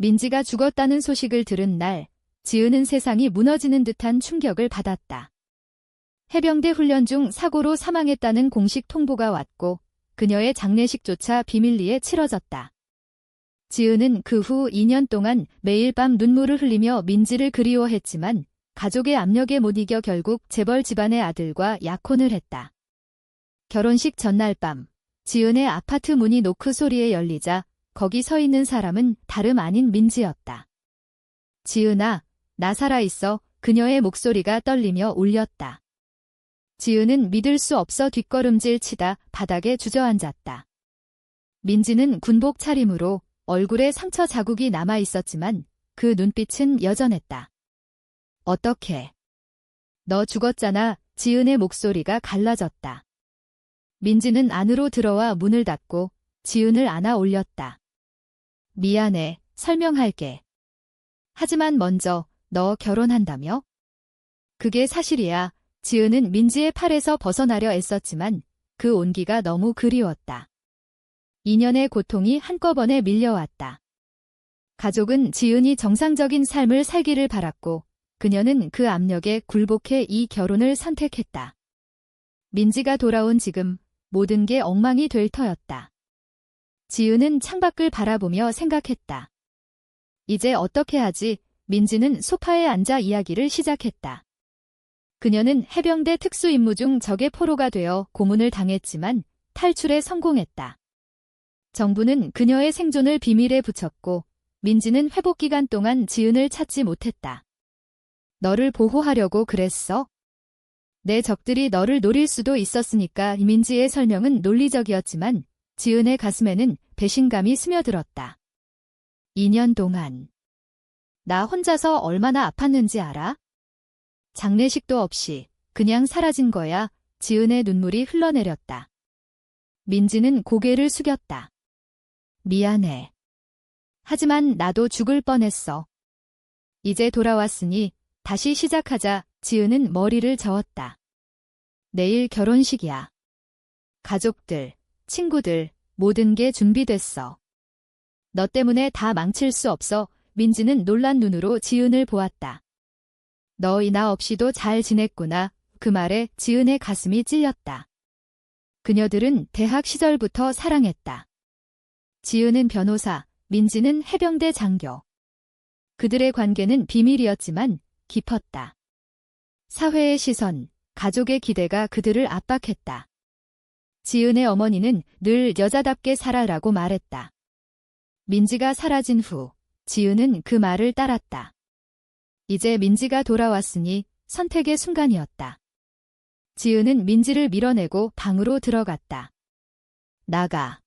민지가 죽었다는 소식을 들은 날, 지은은 세상이 무너지는 듯한 충격을 받았다. 해병대 훈련 중 사고로 사망했다는 공식 통보가 왔고 그녀의 장례식조차 비밀리에 치러졌다. 지은은 그 후 2년 동안 매일 밤 눈물을 흘리며 민지를 그리워했지만 가족의 압력에 못 이겨 결국 재벌 집안의 아들과 약혼을 했다. 결혼식 전날 밤, 지은의 아파트 문이 노크 소리에 열리자 거기 서 있는 사람은 다름 아닌 민지였다. 지은아, 나 살아있어. 그녀의 목소리가 떨리며 울렸다. 지은은 믿을 수 없어 뒷걸음질 치다 바닥에 주저앉았다. 민지는 군복 차림으로 얼굴에 상처 자국이 남아 있었지만 그 눈빛은 여전했다. 어떻게? 너 죽었잖아. 지은의 목소리가 갈라졌다. 민지는 안으로 들어와 문을 닫고 지은을 안아 올렸다. 미안해. 설명할게. 하지만 먼저 너 결혼한다며? 그게 사실이야. 지은은 민지의 팔에서 벗어나려 애썼지만 그 온기가 너무 그리웠다. 2년의 고통이 한꺼번에 밀려왔다. 가족은 지은이 정상적인 삶을 살기를 바랐고 그녀는 그 압력에 굴복해 이 결혼을 선택했다. 민지가 돌아온 지금 모든 게 엉망이 될 터였다. 지은은 창밖을 바라보며 생각했다. 이제 어떻게 하지? 민지는 소파에 앉아 이야기를 시작했다. 그녀는 해병대 특수임무 중 적의 포로가 되어 고문을 당했지만 탈출에 성공했다. 정부는 그녀의 생존을 비밀에 붙였고 민지는 회복 기간 동안 지은을 찾지 못했다. 너를 보호하려고 그랬어? 내 적들이 너를 노릴 수도 있었으니까. 민지의 설명은 논리적이었지만 지은의 가슴에는 배신감이 스며들었다. 2년 동안 나 혼자서 얼마나 아팠는지 알아? 장례식도 없이 그냥 사라진 거야. 지은의 눈물이 흘러내렸다. 민지는 고개를 숙였다. 미안해. 하지만 나도 죽을 뻔했어. 이제 돌아왔으니 다시 시작하자. 지은은 머리를 저었다. 내일 결혼식이야. 가족들, 친구들, 모든 게 준비됐어. 너 때문에 다 망칠 수 없어. 민지는 놀란 눈으로 지은을 보았다. 너희 나 없이도 잘 지냈구나. 그 말에 지은의 가슴이 찔렸다. 그녀들은 대학 시절부터 사랑했다. 지은은 변호사, 민지는 해병대 장교. 그들의 관계는 비밀이었지만 깊었다. 사회의 시선, 가족의 기대가 그들을 압박했다. 지은의 어머니는 늘 여자답게 살아라고 말했다. 민지가 사라진 후 지은은 그 말을 따랐다. 이제 민지가 돌아왔으니 선택의 순간이었다. 지은은 민지를 밀어내고 방으로 들어갔다. 나가.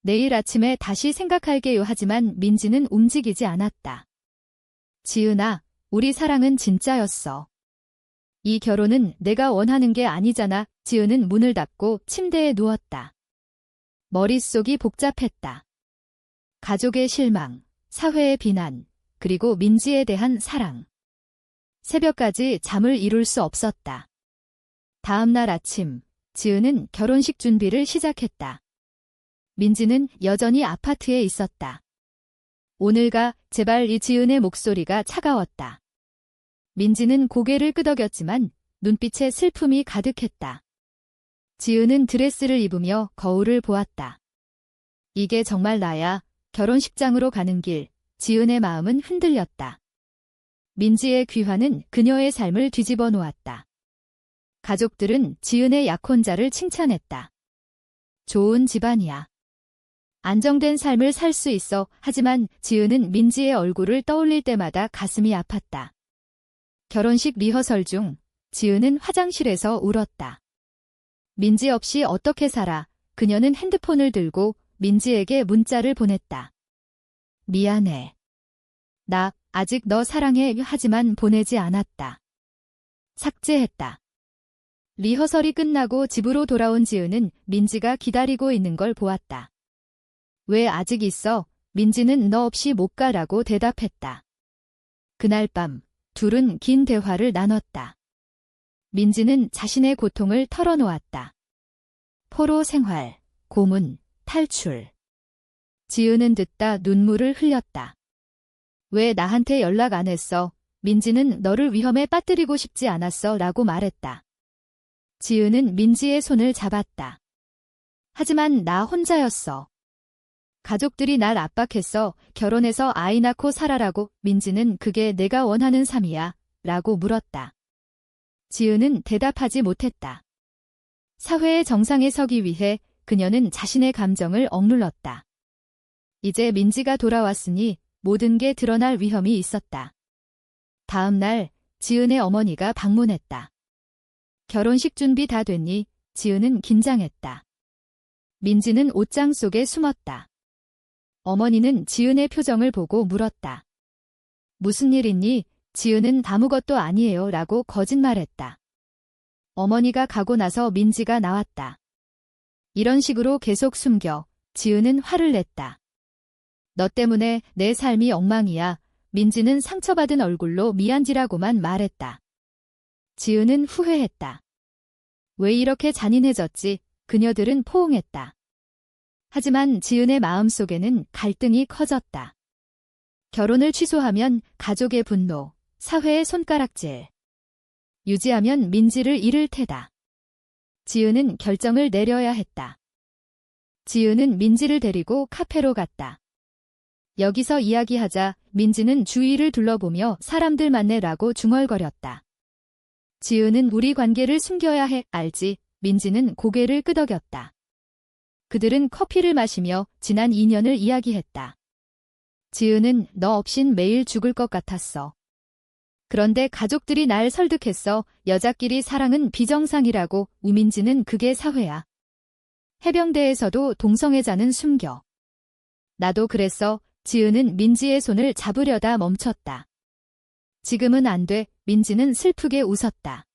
내일 아침에 다시 생각할게요. 하지만 민지는 움직이지 않았다. 지은아, 우리 사랑은 진짜였어. 이 결혼은 내가 원하는 게 아니잖아. 지은은 문을 닫고 침대에 누웠다. 머릿속이 복잡했다. 가족의 실망, 사회의 비난, 그리고 민지에 대한 사랑. 새벽까지 잠을 이룰 수 없었다. 다음 날 아침, 지은은 결혼식 준비를 시작했다. 민지는 여전히 아파트에 있었다. 오늘 가, 제발. 이 지은의 목소리가 차가웠다. 민지는 고개를 끄덕였지만 눈빛에 슬픔이 가득했다. 지은은 드레스를 입으며 거울을 보았다. 이게 정말 나야. 결혼식장으로 가는 길, 지은의 마음은 흔들렸다. 민지의 귀환은 그녀의 삶을 뒤집어 놓았다. 가족들은 지은의 약혼자를 칭찬했다. 좋은 집안이야. 안정된 삶을 살 수 있어. 하지만 지은은 민지의 얼굴을 떠올릴 때마다 가슴이 아팠다. 결혼식 리허설 중 지은은 화장실에서 울었다. 민지 없이 어떻게 살아? 그녀는 핸드폰을 들고 민지에게 문자를 보냈다. 미안해. 나 아직 너 사랑해. 하지만 보내지 않았다. 삭제했다. 리허설이 끝나고 집으로 돌아온 지은은 민지가 기다리고 있는 걸 보았다. 왜 아직 있어? 민지는 너 없이 못 가라고 대답했다. 그날 밤 둘은 긴 대화를 나눴다. 민지는 자신의 고통을 털어놓았다. 포로 생활, 고문, 탈출. 지은은 듣다 눈물을 흘렸다. 왜 나한테 연락 안 했어? 민지는 너를 위험에 빠뜨리고 싶지 않았어 라고 말했다. 지은은 민지의 손을 잡았다. 하지만 나 혼자였어. 가족들이 날 압박했어. 결혼해서 아이 낳고 살아라고. 민지는 그게 내가 원하는 삶이야 라고 물었다. 지은은 대답하지 못했다. 사회의 정상에 서기 위해 그녀는 자신의 감정을 억눌렀다. 이제 민지가 돌아왔으니 모든 게 드러날 위험이 있었다. 다음 날 지은의 어머니가 방문했다. 결혼식 준비 다 됐니? 지은은 긴장했다. 민지는 옷장 속에 숨었다. 어머니는 지은의 표정을 보고 물었다. 무슨 일 있니? 지은은 아무것도 아니에요 라고 거짓말했다. 어머니가 가고 나서 민지가 나왔다. 이런 식으로 계속 숨겨. 지은은 화를 냈다. 너 때문에 내 삶이 엉망이야. 민지는 상처받은 얼굴로 미안지라고만 말했다. 지은은 후회했다. 왜 이렇게 잔인해졌지? 그녀들은 포옹했다. 하지만 지은의 마음속에는 갈등이 커졌다. 결혼을 취소하면 가족의 분노, 사회의 손가락질. 유지하면 민지를 잃을 테다. 지은은 결정을 내려야 했다. 지은은 민지를 데리고 카페로 갔다. 여기서 이야기하자. 민지는 주위를 둘러보며 사람들 만나라고 중얼거렸다. 지은은 우리 관계를 숨겨야 해. 알지? 민지는 고개를 끄덕였다. 그들은 커피를 마시며 지난 2년을 이야기했다. 지은은 너 없인 매일 죽을 것 같았어. 그런데 가족들이 날 설득했어. 여자끼리 사랑은 비정상이라고. 우민지는 그게 사회야. 해병대에서도 동성애자는 숨겨. 나도 그랬어. 지은은 민지의 손을 잡으려다 멈췄다. 지금은 안 돼. 민지는 슬프게 웃었다.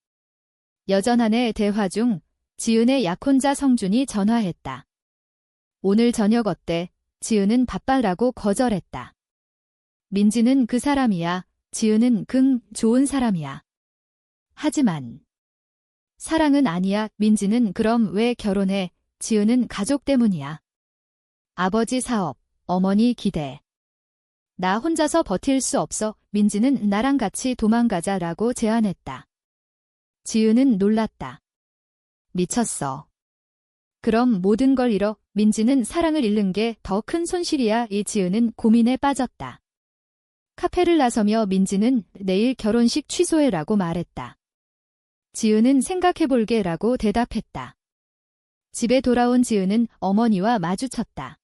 여전한의 대화 중 지은의 약혼자 성준이 전화했다. 오늘 저녁 어때? 지은은 바빠라고 거절했다. 민지는 그 사람이야. 지은은 좋은 사람이야. 하지만 사랑은 아니야. 민지는 그럼 왜 결혼해? 지은은 가족 때문이야. 아버지 사업, 어머니 기대. 나 혼자서 버틸 수 없어. 민지는 나랑 같이 도망가자라고 제안했다. 지은은 놀랐다. 미쳤어. 그럼 모든 걸 잃어. 민지는 사랑을 잃는 게 더 큰 손실이야. 이 지은은 고민에 빠졌다. 카페를 나서며 민지는 내일 결혼식 취소해라고 말했다. 지은은 생각해볼게라고 대답했다. 집에 돌아온 지은은 어머니와 마주쳤다.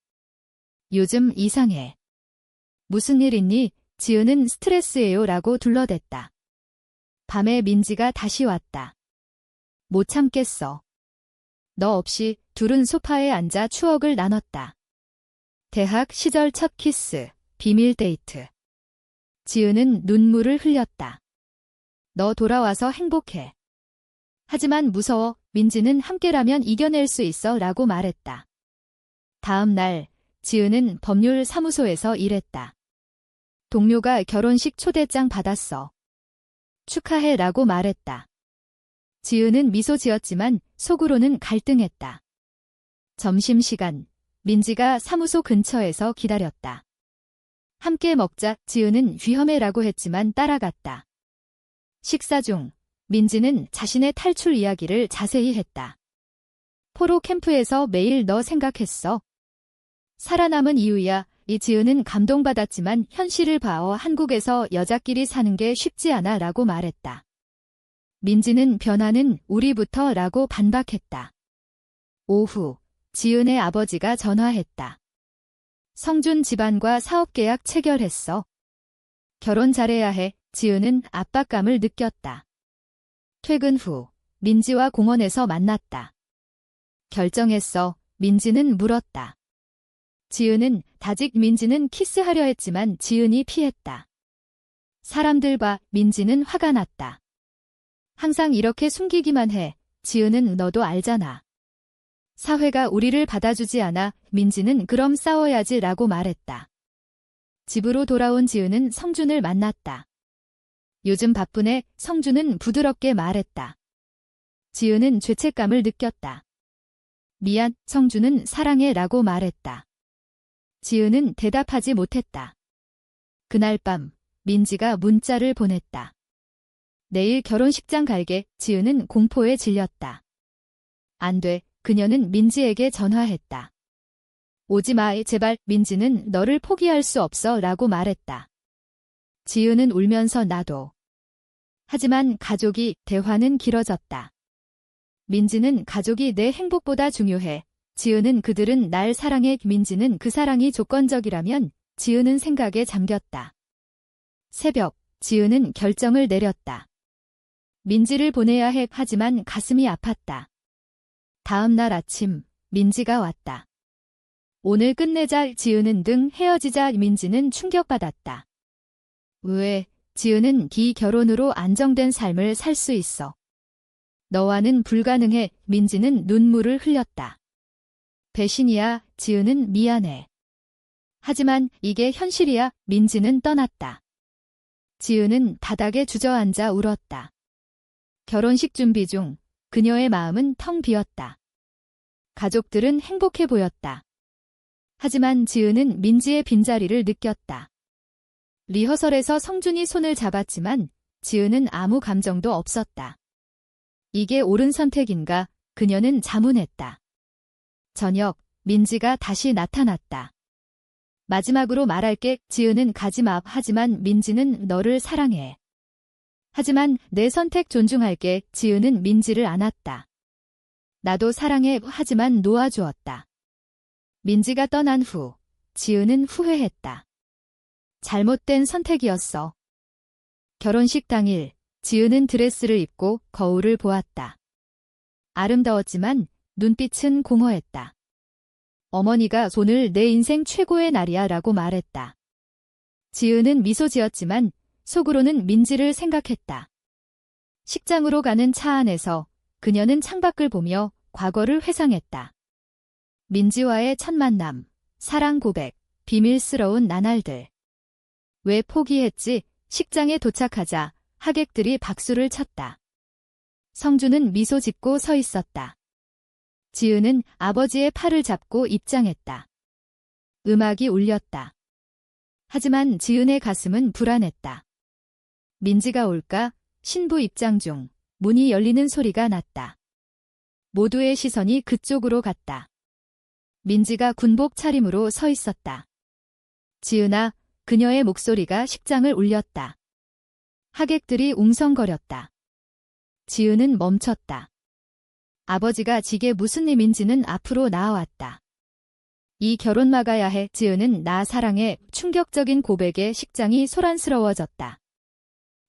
요즘 이상해. 무슨 일 있니? 지은은 스트레스예요 라고 둘러댔다. 밤에 민지가 다시 왔다. 못 참겠어. 너 없이 둘은 소파에 앉아 추억을 나눴다. 대학 시절 첫 키스, 비밀 데이트. 지은은 눈물을 흘렸다. 너 돌아와서 행복해. 하지만 무서워. 민지는 함께라면 이겨낼 수 있어 라고 말했다. 다음 날 지은은 법률 사무소에서 일했다. 동료가 결혼식 초대장 받았어. 축하해 라고 말했다. 지은은 미소 지었지만 속으로는 갈등했다. 점심시간, 민지가 사무소 근처에서 기다렸다. 함께 먹자. 지은은 위험해라고 했지만 따라갔다. 식사 중 민지는 자신의 탈출 이야기를 자세히 했다. 포로 캠프에서 매일 너 생각했어. 살아남은 이유야. 이 지은은 감동받았지만 현실을 봐어 한국에서 여자끼리 사는 게 쉽지 않아 라고 말했다. 민지는 변화는 우리부터 라고 반박했다. 오후, 지은의 아버지가 전화했다. 성준 집안과 사업계약 체결했어. 결혼 잘해야 해. 지은은 압박감을 느꼈다. 퇴근 후 민지와 공원에서 만났다. 결정했어. 민지는 물었다. 지은은 다직 민지는 키스하려 했지만 지은이 피했다. 사람들 봐. 민지는 화가 났다. 항상 이렇게 숨기기만 해. 지은은 너도 알잖아. 사회가 우리를 받아주지 않아. 민지는 그럼 싸워야지 라고 말했다. 집으로 돌아온 지은은 성준을 만났다. 요즘 바쁘네. 성준은 부드럽게 말했다. 지은은 죄책감을 느꼈다. 미안. 성준은 사랑해 라고 말했다. 지은은 대답하지 못했다. 그날 밤 민지가 문자를 보냈다. 내일 결혼식장 갈게. 지은은 공포에 질렸다. 안 돼. 그녀는 민지에게 전화했다. 오지 마. 제발. 민지는 너를 포기할 수 없어 라고 말했다. 지은은 울면서 나도. 하지만 가족이 대화는 길어졌다. 민지는 가족이 내 행복보다 중요해. 지은은 그들은 날 사랑해. 민지는 그 사랑이 조건적이라면 지은은 생각에 잠겼다. 새벽, 지은은 결정을 내렸다. 민지를 보내야 해. 하지만 가슴이 아팠다. 다음 날 아침, 민지가 왔다. 오늘 끝내자. 지은은 등 헤어지자. 민지는 충격받았다. 왜? 지은은 네 결혼으로 안정된 삶을 살 수 있어. 너와는 불가능해. 민지는 눈물을 흘렸다. 배신이야. 지은은 미안해. 하지만 이게 현실이야. 민지는 떠났다. 지은은 바닥에 주저앉아 울었다. 결혼식 준비 중 그녀의 마음은 텅 비었다. 가족들은 행복해 보였다. 하지만 지은은 민지의 빈자리를 느꼈다. 리허설에서 성준이 손을 잡았지만 지은은 아무 감정도 없었다. 이게 옳은 선택인가? 그녀는 자문했다. 저녁, 민지가 다시 나타났다. 마지막으로 말할게. 지은은 가지마. 하지만 민지는 너를 사랑해. 하지만 내 선택 존중할게. 지은은 민지를 안았다. 나도 사랑해. 하지만 놓아주었다. 민지가 떠난 후 지은은 후회했다. 잘못된 선택이었어. 결혼식 당일 지은은 드레스를 입고 거울을 보았다. 아름다웠지만 눈빛은 공허했다. 어머니가 오늘 내 인생 최고의 날이야 라고 말했다. 지은은 미소 지었지만 속으로는 민지를 생각했다. 식장으로 가는 차 안에서 그녀는 창밖을 보며 과거를 회상했다. 민지와의 첫 만남, 사랑 고백, 비밀스러운 나날들. 왜 포기했지? 식장에 도착하자 하객들이 박수를 쳤다. 성준은 미소 짓고 서 있었다. 지은은 아버지의 팔을 잡고 입장했다. 음악이 울렸다. 하지만 지은의 가슴은 불안했다. 민지가 올까? 신부 입장 중 문이 열리는 소리가 났다. 모두의 시선이 그쪽으로 갔다. 민지가 군복 차림으로 서 있었다. 지은아, 그녀의 목소리가 식장을 울렸다. 하객들이 웅성거렸다. 지은은 멈췄다. 아버지가 지게 무슨 일인지는 앞으로 나아왔다. 이 결혼 막아야 해. 지은은 나 사랑해. 충격적인 고백에 식장이 소란스러워졌다.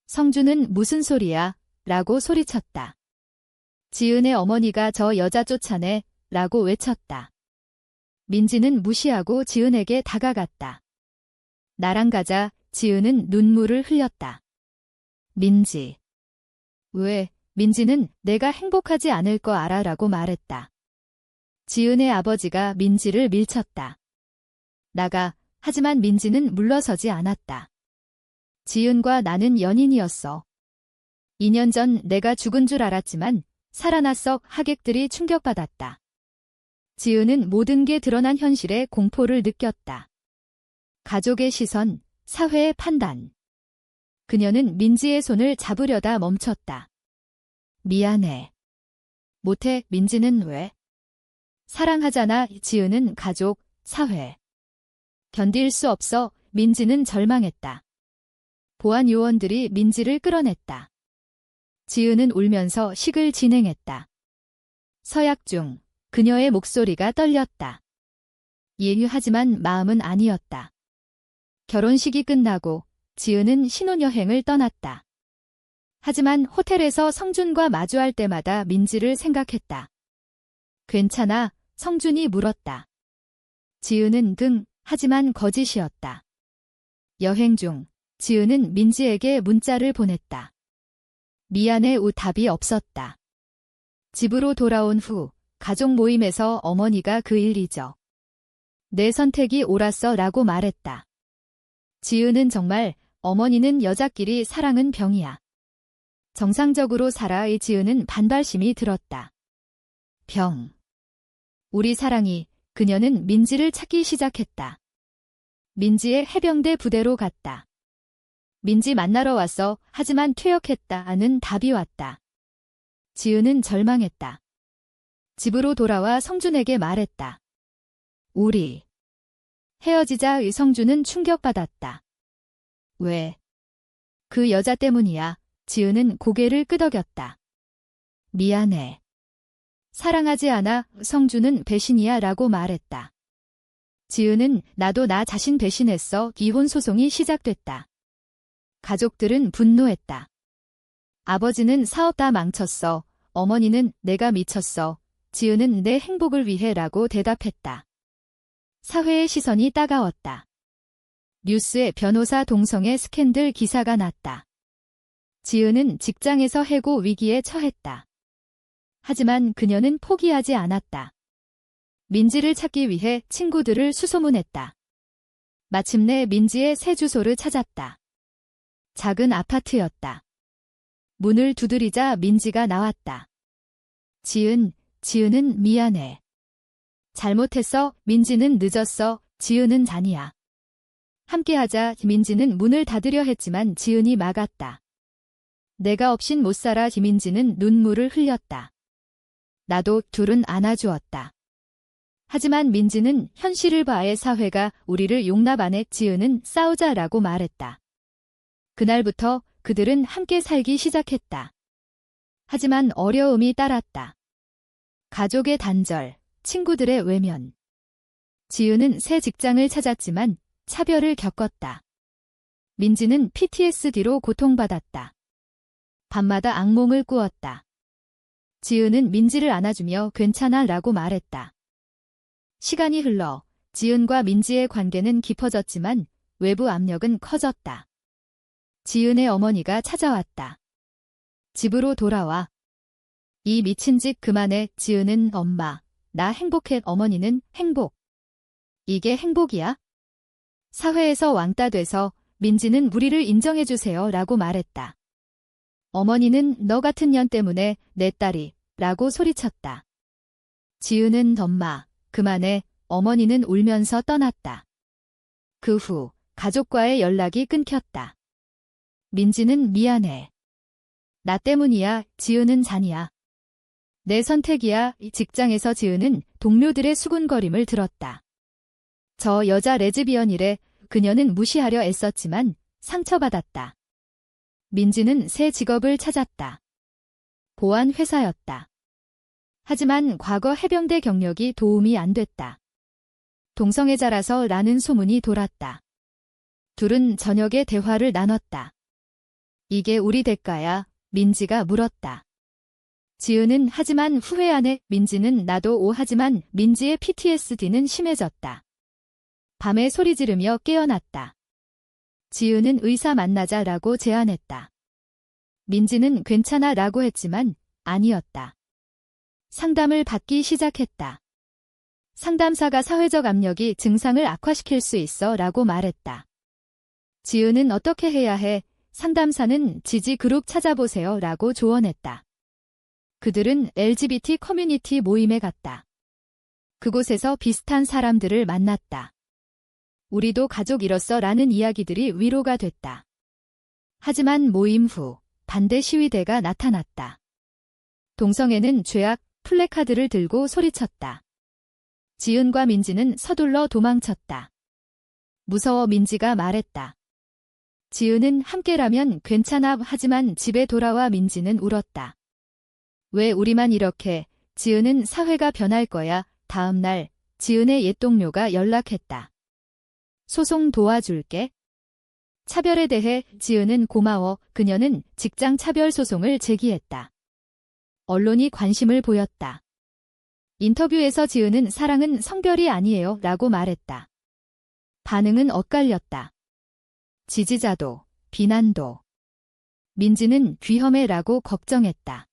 성준은 무슨 소리야? 라고 소리쳤다. 지은의 어머니가 저 여자 쫓아내. 라고 외쳤다. 민지는 무시하고 지은에게 다가갔다. 나랑 가자. 지은은 눈물을 흘렸다. 민지. 왜? 민지는 내가 행복하지 않을 거 알아 라고 말했다. 지은의 아버지가 민지를 밀쳤다. 나가. 하지만 민지는 물러서지 않았다. 지은과 나는 연인이었어. 2년 전 내가 죽은 줄 알았지만 살아났어. 하객들이 충격받았다. 지은은 모든 게 드러난 현실에 공포를 느꼈다. 가족의 시선, 사회의 판단. 그녀는 민지의 손을 잡으려다 멈췄다. 미안해. 못해. 민지는 왜? 사랑하잖아. 지은은 가족, 사회. 견딜 수 없어. 민지는 절망했다. 보안 요원들이 민지를 끌어냈다. 지은은 울면서 식을 진행했다. 서약 중 그녀의 목소리가 떨렸다. 예유하지만 마음은 아니었다. 결혼식이 끝나고 지은은 신혼여행을 떠났다. 하지만 호텔에서 성준과 마주할 때마다 민지를 생각했다. 괜찮아? 성준이 물었다. 지은은 하지만 거짓이었다. 여행 중 지은은 민지에게 문자를 보냈다. 미안해. 답이 없었다. 집으로 돌아온 후 가족 모임에서 어머니가 그 일 잊어. 내 선택이 옳았어 라고 말했다. 지은은 정말 어머니는 여자끼리 사랑은 병이야. 정상적으로 살아의 지은은 반발심이 들었다. 병. 우리 사랑이. 그녀는 민지를 찾기 시작했다. 민지의 해병대 부대로 갔다. 민지 만나러 왔어. 하지만 퇴역했다는 답이 왔다. 지은은 절망했다. 집으로 돌아와 성준에게 말했다. 우리 헤어지자. 성준은 충격받았다. 왜? 그 여자 때문이야. 지은은 고개를 끄덕였다. 미안해. 사랑하지 않아. 성준은 배신이야 라고 말했다. 지은은 나도 나 자신 배신했어. 이혼 소송이 시작됐다. 가족들은 분노했다. 아버지는 사업 다 망쳤어. 어머니는 내가 미쳤어. 지은은 내 행복을 위해 라고 대답했다. 사회의 시선이 따가웠다. 뉴스에 변호사 동성애 스캔들 기사가 났다. 지은은 직장에서 해고 위기에 처했다. 하지만 그녀는 포기하지 않았다. 민지를 찾기 위해 친구들을 수소문했다. 마침내 민지의 새 주소를 찾았다. 작은 아파트였다. 문을 두드리자 민지가 나왔다. 지은은 미안해. 잘못했어. 민지는 늦었어. 지은은 잔이야. 함께하자. 민지는 문을 닫으려 했지만 지은이 막았다. 내가 없인 못 살아. 민지는 눈물을 흘렸다. 나도. 둘은 안아주었다. 하지만 민지는 현실을 봐해 사회가 우리를 용납 안 해. 지은은 싸우자라고 말했다. 그날부터 그들은 함께 살기 시작했다. 하지만 어려움이 따랐다. 가족의 단절, 친구들의 외면. 지은은 새 직장을 찾았지만 차별을 겪었다. 민지는 PTSD로 고통받았다. 밤마다 악몽을 꾸었다. 지은은 민지를 안아주며 괜찮아 라고 말했다. 시간이 흘러 지은과 민지의 관계는 깊어졌지만 외부 압력은 커졌다. 지은의 어머니가 찾아왔다. 집으로 돌아와. 이 미친 짓 그만해. 지은은 엄마, 나 행복해. 어머니는 행복. 이게 행복이야? 사회에서 왕따 돼서 민지는 우리를 인정해주세요 라고 말했다. 어머니는 너 같은 년 때문에 내 딸이 라고 소리쳤다. 지은은 엄마, 그만해. 어머니는 울면서 떠났다. 그 후 가족과의 연락이 끊겼다. 민지는 미안해. 나 때문이야. 지은은 잔이야. 내 선택이야. 직장에서 지은은 동료들의 수군거림을 들었다. 저 여자 레즈비언이래. 그녀는 무시하려 애썼지만 상처받았다. 민지는 새 직업을 찾았다. 보안 회사였다. 하지만 과거 해병대 경력이 도움이 안 됐다. 동성애자라서 라는 소문이 돌았다. 둘은 저녁에 대화를 나눴다. 이게 우리 대가야. 민지가 물었다. 지은은 하지만 후회 안 해. 민지는 나도 하지만 민지의 PTSD는 심해졌다. 밤에 소리 지르며 깨어났다. 지은은 의사 만나자라고 제안했다. 민지는 괜찮아 라고 했지만 아니었다. 상담을 받기 시작했다. 상담사가 사회적 압력이 증상을 악화시킬 수 있어 라고 말했다. 지은은 어떻게 해야 해? 상담사는 지지 그룹 찾아보세요 라고 조언했다. 그들은 LGBT 커뮤니티 모임에 갔다. 그곳에서 비슷한 사람들을 만났다. 우리도 가족이로서 라는 이야기들이 위로가 됐다. 하지만 모임 후 반대 시위대가 나타났다. 동성애는 죄악 플래카드를 들고 소리쳤다. 지은과 민지는 서둘러 도망쳤다. 무서워. 민지가 말했다. 지은은 함께라면 괜찮아. 하지만 집에 돌아와 민지는 울었다. 왜 우리만 이렇게? 지은은 사회가 변할 거야. 다음 날 지은의 옛 동료가 연락했다. 소송 도와줄게. 차별에 대해 지은은 고마워. 그녀는 직장 차별 소송을 제기했다. 언론이 관심을 보였다. 인터뷰에서 지은은 사랑은 성별이 아니에요 라고 말했다. 반응은 엇갈렸다. 지지자도, 비난도. 민지는 위험해 라고 걱정했다.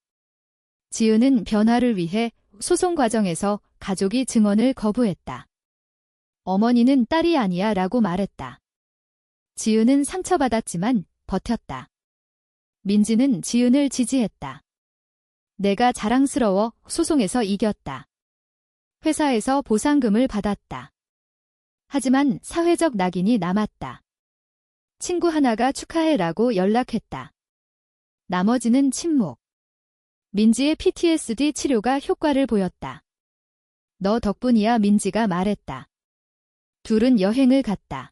지은은 변화를 위해 소송 과정에서 가족이 증언을 거부했다. 어머니는 딸이 아니야 라고 말했다. 지은은 상처받았지만 버텼다. 민지는 지은을 지지했다. 내가 자랑스러워. 소송에서 이겼다. 회사에서 보상금을 받았다. 하지만 사회적 낙인이 남았다. 친구 하나가 축하해라고 연락했다. 나머지는 침묵. 민지의 PTSD 치료가 효과를 보였다. 너 덕분이야, 민지가 말했다. 둘은 여행을 갔다.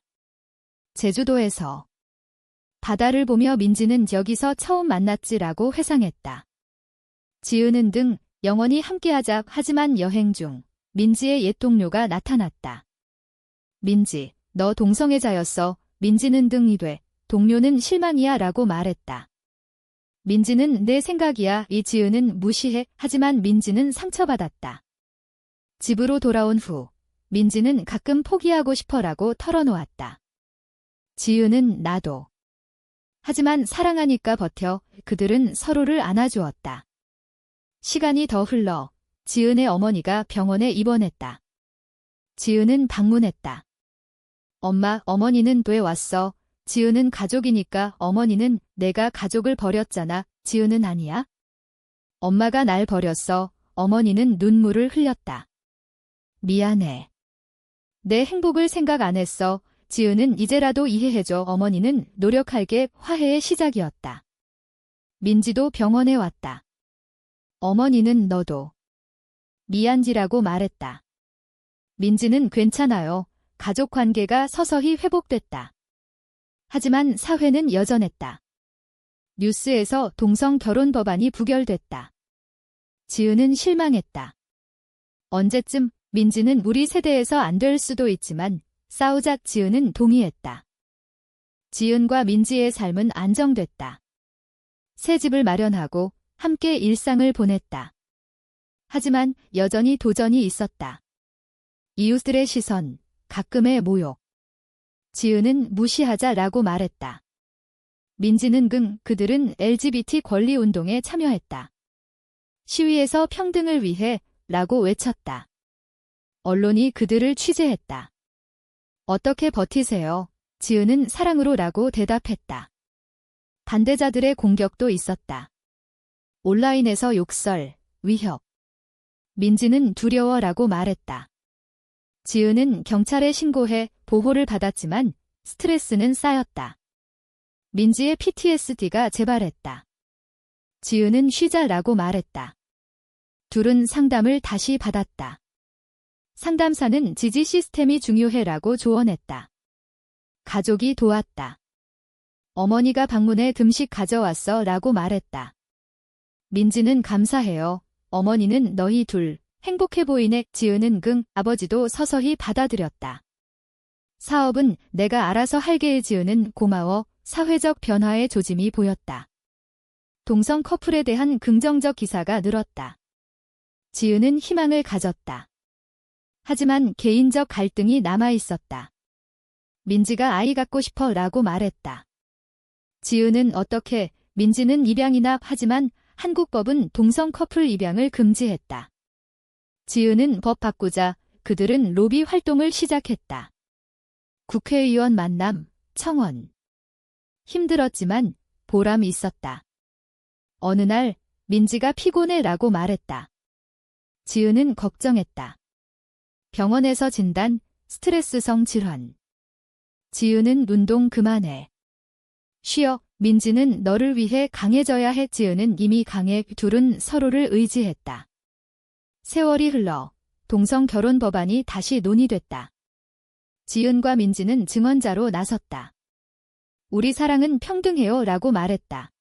제주도에서. 바다를 보며 민지는 여기서 처음 만났지라고 회상했다. 지은은 등 영원히 함께하자. 하지만 여행 중 민지의 옛 동료가 나타났다. 민지, 너 동성애자였어. 민지는 등이 돼. 동료는 실망이야 라고 말했다. 민지는 내 생각이야. 이 지은은 무시해. 하지만 민지는 상처받았다. 집으로 돌아온 후 민지는 가끔 포기하고 싶어라고 털어놓았다. 지은은 나도. 하지만 사랑하니까 버텨. 그들은 서로를 안아주었다. 시간이 더 흘러 지은의 어머니가 병원에 입원했다. 지은은 방문했다. 엄마, 어머니는 왜 왔어? 지은은 가족이니까. 어머니는 내가 가족을 버렸잖아. 지은은 아니야. 엄마가 날 버렸어. 어머니는 눈물을 흘렸다. 미안해. 내 행복을 생각 안 했어. 지은은 이제라도 이해해줘. 어머니는 노력할게. 화해의 시작이었다. 민지도 병원에 왔다. 어머니는 너도. 미안지라고 말했다. 민지는 괜찮아요. 가족 관계가 서서히 회복됐다. 하지만 사회는 여전했다. 뉴스에서 동성 결혼 법안이 부결됐다. 지은은 실망했다. 언제쯤? 민지는 우리 세대에서 안 될 수도 있지만 싸우자. 지은은 동의했다. 지은과 민지의 삶은 안정됐다. 새 집을 마련하고 함께 일상을 보냈다. 하지만 여전히 도전이 있었다. 이웃들의 시선, 가끔의 모욕. 지은은 무시하자라고 말했다. 민지는 그들은 LGBT 권리 운동에 참여했다. 시위에서 평등을 위해 라고 외쳤다. 언론이 그들을 취재했다. 어떻게 버티세요? 지은은 사랑으로 라고 대답했다. 반대자들의 공격도 있었다. 온라인에서 욕설, 위협. 민지는 두려워라고 말했다. 지은은 경찰에 신고해 보호를 받았지만 스트레스는 쌓였다. 민지의 PTSD가 재발했다. 지은은 쉬자라고 말했다. 둘은 상담을 다시 받았다. 상담사는 지지 시스템이 중요해라고 조언했다. 가족이 도왔다. 어머니가 방문해 금식 가져왔어 라고 말했다. 민지는 감사해요. 어머니는 너희 둘 행복해 보이네. 지은은 아버지도 서서히 받아들였다. 사업은 내가 알아서 할게. 지은은 고마워. 사회적 변화의 조짐이 보였다. 동성 커플에 대한 긍정적 기사가 늘었다. 지은은 희망을 가졌다. 하지만 개인적 갈등이 남아있었다. 민지가 아이 갖고 싶어 라고 말했다. 지은은 어떻게? 민지는 입양이나. 하지만 한국법은 동성 커플 입양을 금지했다. 지은은 법 바꾸자. 그들은 로비 활동을 시작했다. 국회의원 만남, 청원. 힘들었지만 보람이 있었다. 어느 날 민지가 피곤해 라고 말했다. 지은은 걱정했다. 병원에서 진단, 스트레스성 질환. 지은은 운동 그만해. 쉬어. 민지는 너를 위해 강해져야 해. 지은은 이미 강해. 둘은 서로를 의지했다. 세월이 흘러 동성 결혼 법안이 다시 논의됐다. 지은과 민지는 증언자로 나섰다. 우리 사랑은 평등해요 라고 말했다.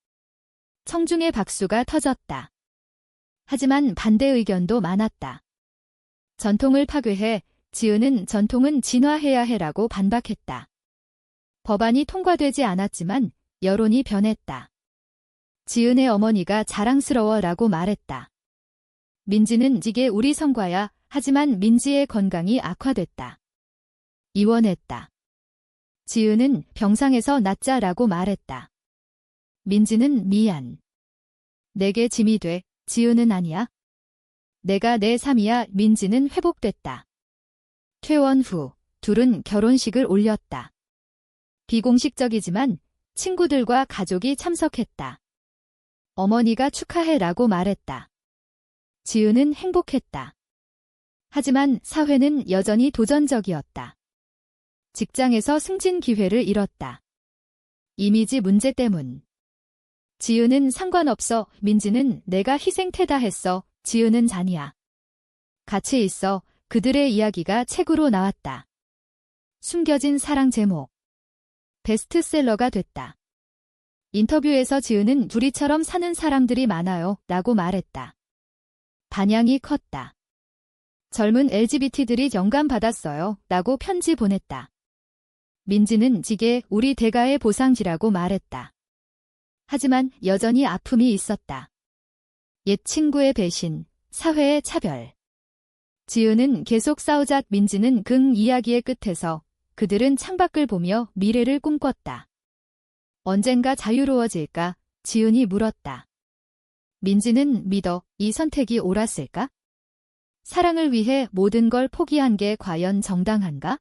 청중의 박수가 터졌다. 하지만 반대 의견도 많았다. 전통을 파괴해. 지은은 전통은 진화해야 해라고 반박했다. 법안이 통과되지 않았지만 여론이 변했다. 지은의 어머니가 자랑스러워라고 말했다. 민지는 이게 우리 성과야. 하지만 민지의 건강이 악화됐다. 입원했다. 지은은 병상에서 낫자라고 말했다. 민지는 미안. 내게 짐이 돼. 지은은 아니야. 내가 내 삶이야. 민지는 회복됐다. 퇴원 후 둘은 결혼식을 올렸다. 비공식적이지만 친구들과 가족이 참석했다. 어머니가 축하해라고 말했다. 지은은 행복했다. 하지만 사회는 여전히 도전적이었다. 직장에서 승진 기회를 잃었다. 이미지 문제 때문. 지은은 상관없어. 민지는 내가 희생태다 했어. 지은은 잔이야. 같이 있어. 그들의 이야기가 책으로 나왔다. 숨겨진 사랑 제목. 베스트셀러가 됐다. 인터뷰에서 지은은 둘이처럼 사는 사람들이 많아요. 라고 말했다. 반향이 컸다. 젊은 LGBT들이 영감받았어요. 라고 편지 보냈다. 민지는 지게 우리 대가의 보상지라고 말했다. 하지만 여전히 아픔이 있었다. 옛 친구의 배신, 사회의 차별. 지은은 계속 싸우자. 민지는 그 이야기의 끝에서 그들은 창밖을 보며 미래를 꿈꿨다. 언젠가 자유로워질까? 지은이 물었다. 민지는 믿어. 이 선택이 옳았을까? 사랑을 위해 모든 걸 포기한 게 과연 정당한가?